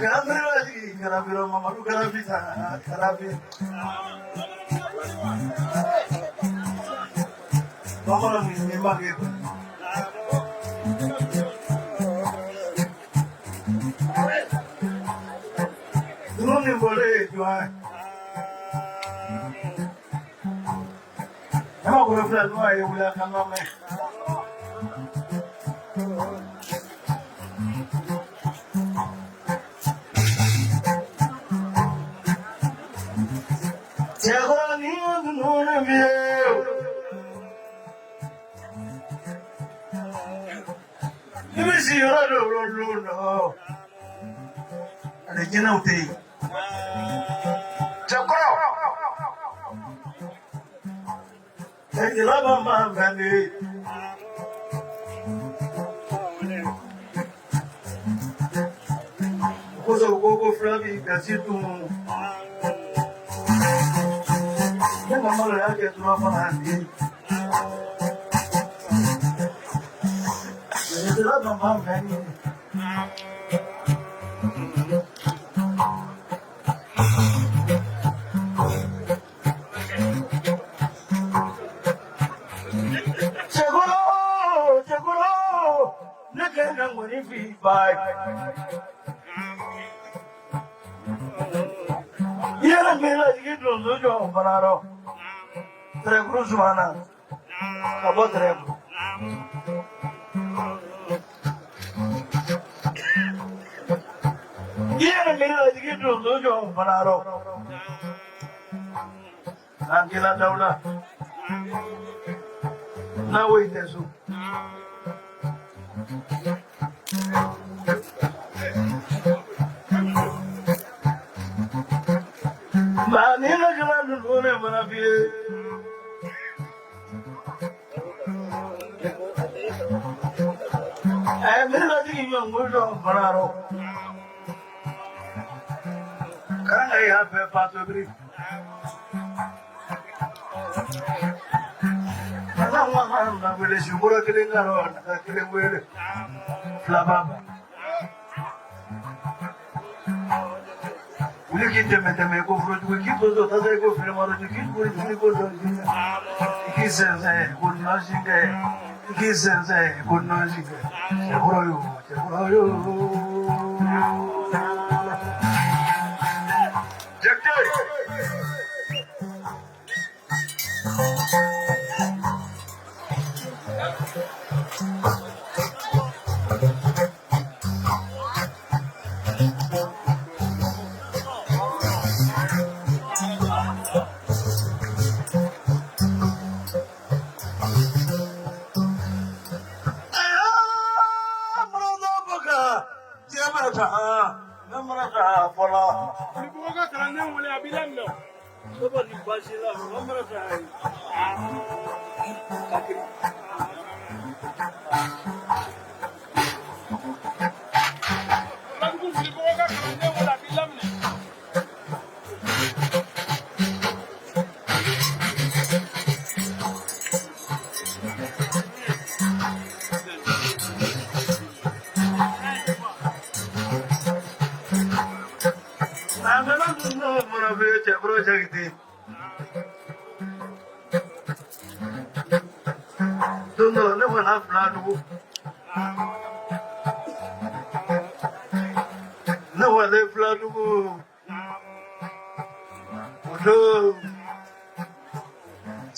Carabiro, Mamma, Carabita, Carabi. Mamma, mi maghi. Non ne volevi, ma come fai a io volevo cambiare me? Se agora non è mio. Dove si ora no. Regina Uti. Giacomo. E la mamma venne. Cosa go Flavi Casitu. La mamma anche tu non fanno. E la mamma venne. Yera mela jigi dozo jo banaro. Tregru suana. Abo tregru. Yera mela jigi dozo jo banaro. Angela Daula. Na wait eso. Mani na kala nune mana fiye. Mere la jigi yung mujo banaro. Kanga यहाँ पे पातो बरी. Mana mana na bele shukura kilenga ro na kilengwele. Flababa. Lekin teme ko fruit ko ki to ta dai ko fere maro ki ko ni ko do ki sense ko no singe ki sense ko no singe yo jakte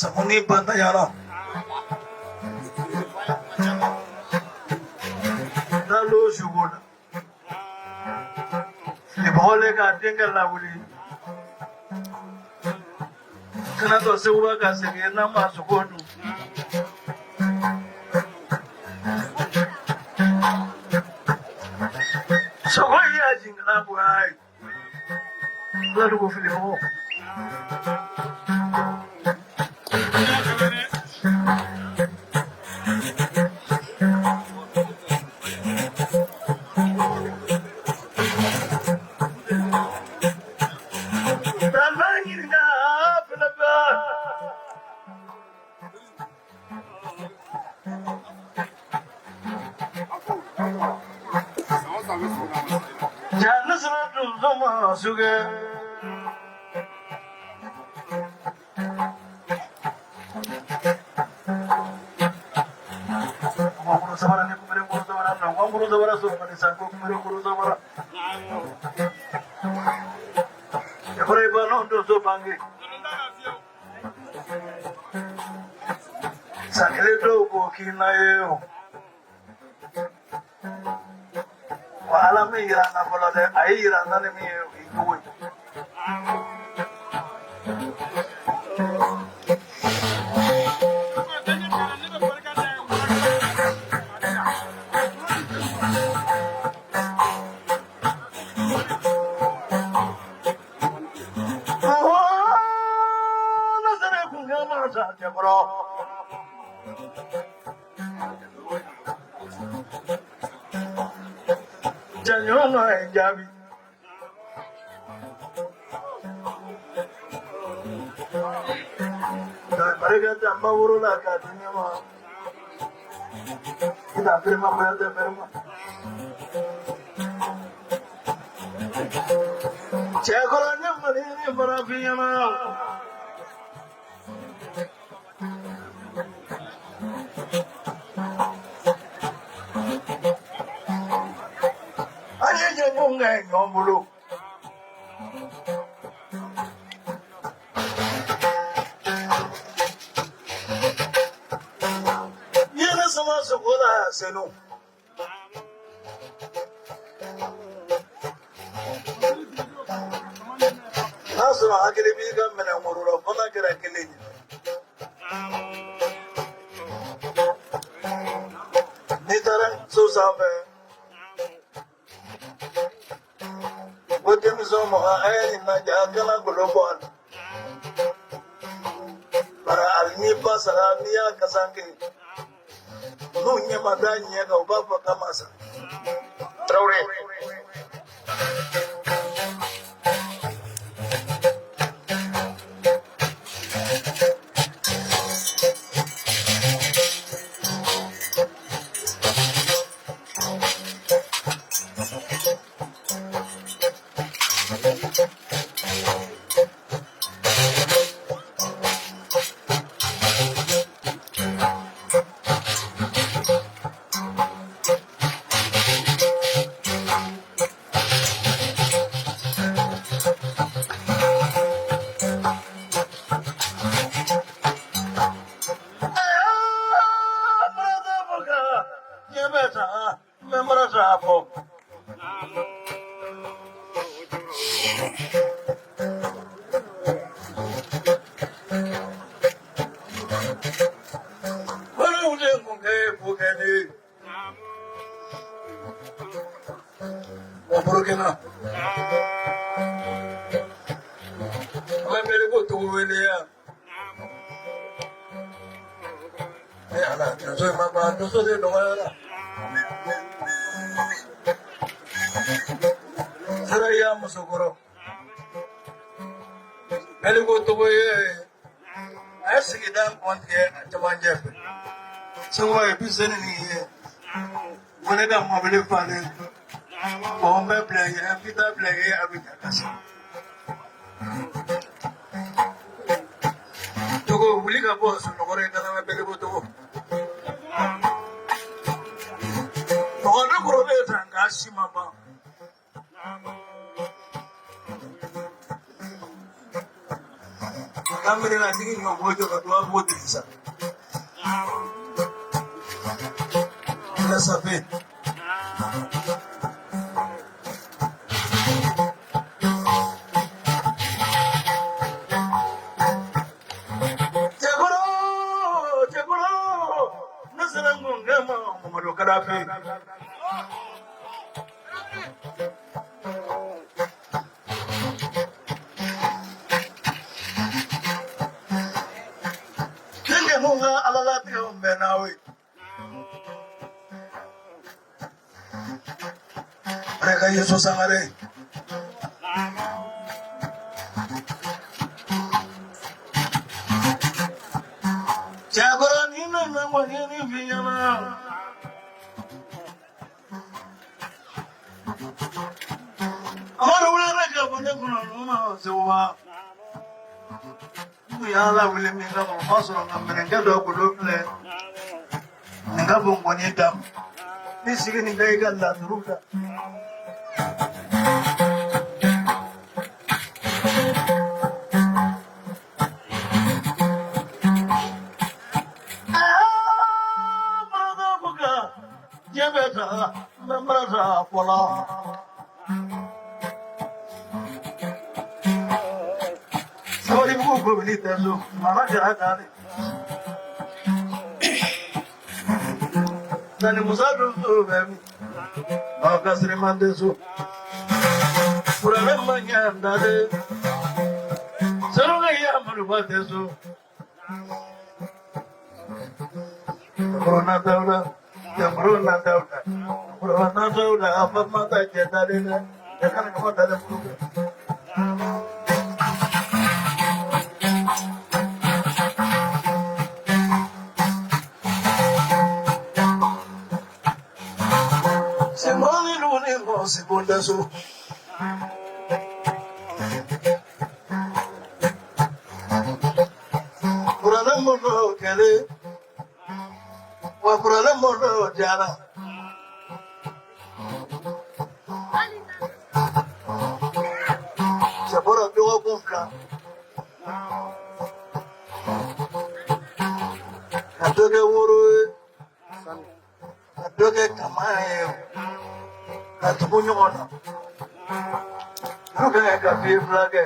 Samuni banda yara. Dalo shugona. Ni bhole ka tinga laguli. Kana to se ura ka se ke na ma sugodu. Sogoya jingna buai. Dalo go filimo. Sama suge. Guru sabara ni kumere guru sabara na guru sabara so mani sanko kumere guru sabara. Ekore bano ndo so bangi. Sakele do ko kinayo. Wala me irana bola de ai irana ne me iguwe. Janyono enjabi. Mereka tambah urulah katanya mah. Kita terima berada terima. Cekolannya mana ini berapinya mah. Aja jangan ngomulu. Yana sama sekolah seno. Nasra akhirnya bisa menangurul apa kira-kira. Nitaran susah. Bukan semua ayat najakala global. Para almi pasarania kasangke. Nunya madanya kau bapa kamasa. Traure. Saraya musukuro. Meligo tuwe asikidan konti jamanje. Semua episode ni boleh dah mobil pale. Bomba play, kita play abis kasi. Tuko buli ka bos, nokore kana me meligo tuko. Nokore kurole tangasi mama. Kami nanti ini ngobrol kedua buat bisa. Kita sampai. Cekuro, nasaran gongama Muhammadu Kadafi. Mereka Yesus sangare. Jagoran ini namanya ni Vietnam. Amar ular kuna sewa ya la wile mi nga mo maso nga menenga do ko do ple nga bon bonita ni sigi ni ngai ga la ruta Jebeta membrasa pola Sorry buku beli tesu mana jarak kali dan musadu tu bem maka seriman tesu purana manya dade seruga ya manubat tesu corona taula Jambruna dauda apa mata jeda dena jangan kamu dalam buku semoni luni mo segunda su purana mono kale wa purana mono jara Sabora dogo kumka Adoge wuru Adoge kamae Atupunyo ona Adoge kafi flage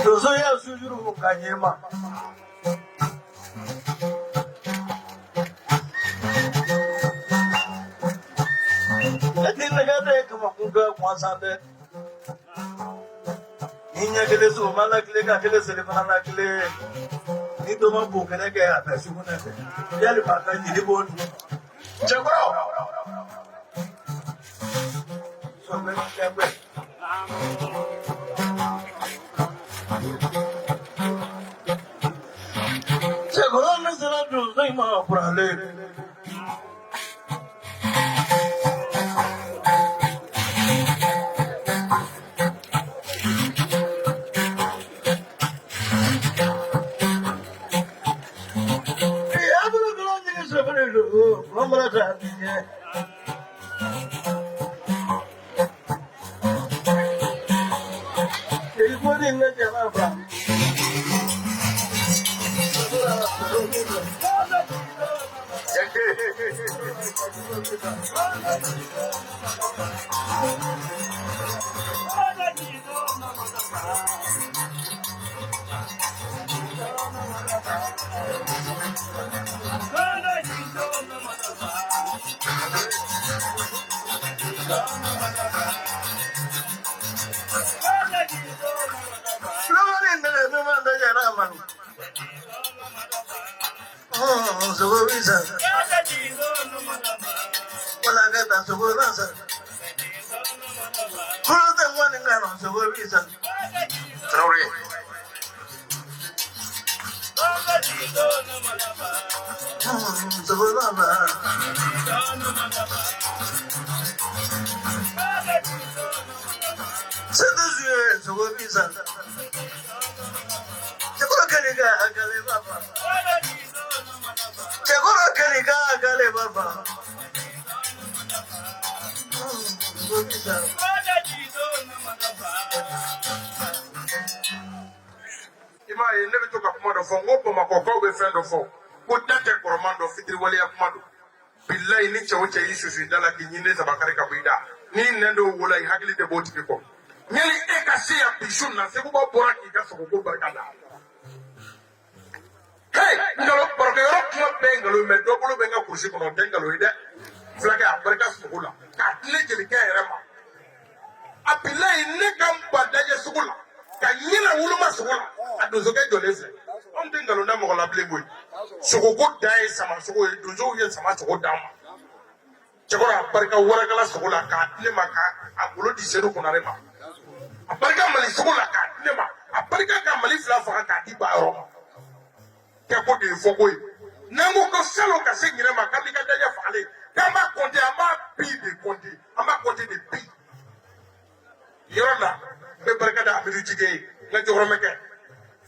Dozo ya sujuru kanyema Ati nagade kama kunga kwasande Ninya kile su mala kile ka kile sele mala kile Ni to ma bu kene ke ata shukuna ke Yali pata ni bon Chakro So me chakro Chakro na sala do sai ma prale billahi ni cɛw cɛ y'i susu da la k'i ɲini sabakari ka bɔ i da ni nɛn dɔw wolo i hakili tɛ b'o tigi kɔ ɲɛli e ka se yan bi su na seguba bɔra k'i ka sogoko barika da hey ngalo barokɛyɔrɔ kuma bɛɛ ngalo mɛ dɔ bolo bɛ n ka kurusi kɔnɔ o tɛ ngalo ye dɛ fulakɛ a barika sogo la k'a tile jelikɛ yɛrɛ ma a billahi ne ka n ba dajɛ sugu la ka ɲinɛ wuluma sogo la a donsokɛ jɔlen filɛ anw tɛ nkalon da mɔgɔ la bilen koyi sogoko dan ye sama sogo ye donsow ye sama sogo d'an ma cɛkɔrɔba a barika warakala sogo la k'a di ne ma k'a bolo di sedu kunnare ma a barika mali sugu la k'a di ne ma a barika ka mali fila faga k'a di ba yɔrɔ ma kɛ ko de ye fɔ ko ye n'an ko ko salon ka se ɲinɛ ma k'an b'i ka daɲɛ fagalen k'an b'a compter an b'a bi de compter an b'a compter de bi yɔrɔ la n bɛ barika da Amidu Jige ye n ka jɔyɔrɔmɛ kɛ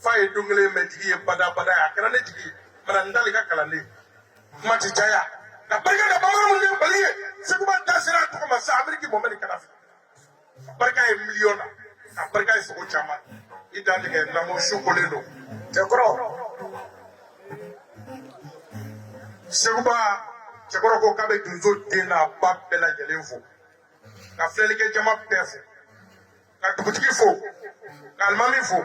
f'a ye don kelen mɛ Jigi ye bada ye a kɛra ne Jigi ye mana n t'ale ka kalanden kuma ti caya ka barika da bamananw ni Mali ye Seguba da sera a tɔgɔ ma sa Ameriki Mohamɛdi Kadafi barika ye miliyɔn na a barika ye sogo caman i dan tigɛ lamɔ su kolen don cɛkɔrɔ Seguba ko k'a bɛ donso den n'a ba bɛɛ lajɛlen fo ka filɛlikɛ jama bɛɛ fo ka dugutigi fo ka alimami fo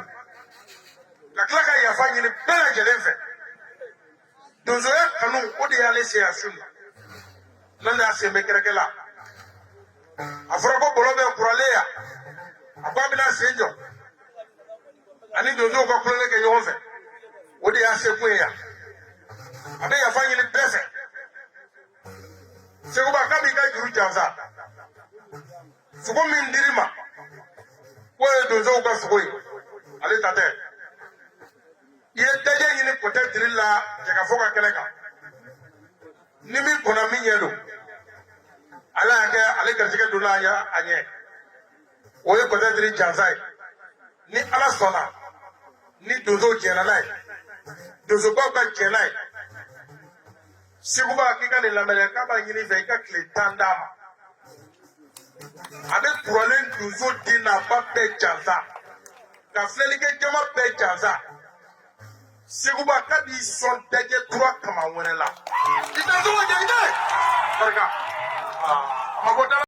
ka tila ka yafa ɲini bɛɛ lajɛlen fɛ donsoya kanu o de y'ale se a sun na n'ale y'a sen bɛ kɛrɛkɛ la a fɔra ko bɔlɔ bɛ kuralen yan a ko a bɛna sen jɔ ani donsow ka kulonkɛ kɛ ɲɔgɔn fɛ o de y'a se kun ye yan a bɛ yafa ɲini bɛɛ fɛ Seguba k'a b'i ka juru jansa sogo min dir'i ma k'o ye donsow ka sogo ye ale ta tɛ i ye dajɛ ɲini kɔtɛ dirili la jɛgɛfɔ ka kɛnɛ kan ni min kɔnna min ɲɛ don ala y'a kɛ ale garijɛgɛ donna a ɲɛ o ye kɔtɛ diri jansa ye ni ala sɔnna ni donsow jɛnna n'a ye donsobaw ka jɛn n'a ye Seguba k'i ka nin lamɛn k'a b'a ɲini fɛ i ka tile 10 d'a ma a bɛ kuralen donso den n'a ba bɛɛ jansa ka filɛlikɛ jama bɛɛ jansa Seguba k'a b'i sɔn dajɛ tura kama wɛrɛ la i tɛ sɔn ka jɛ barika a ma bɔ da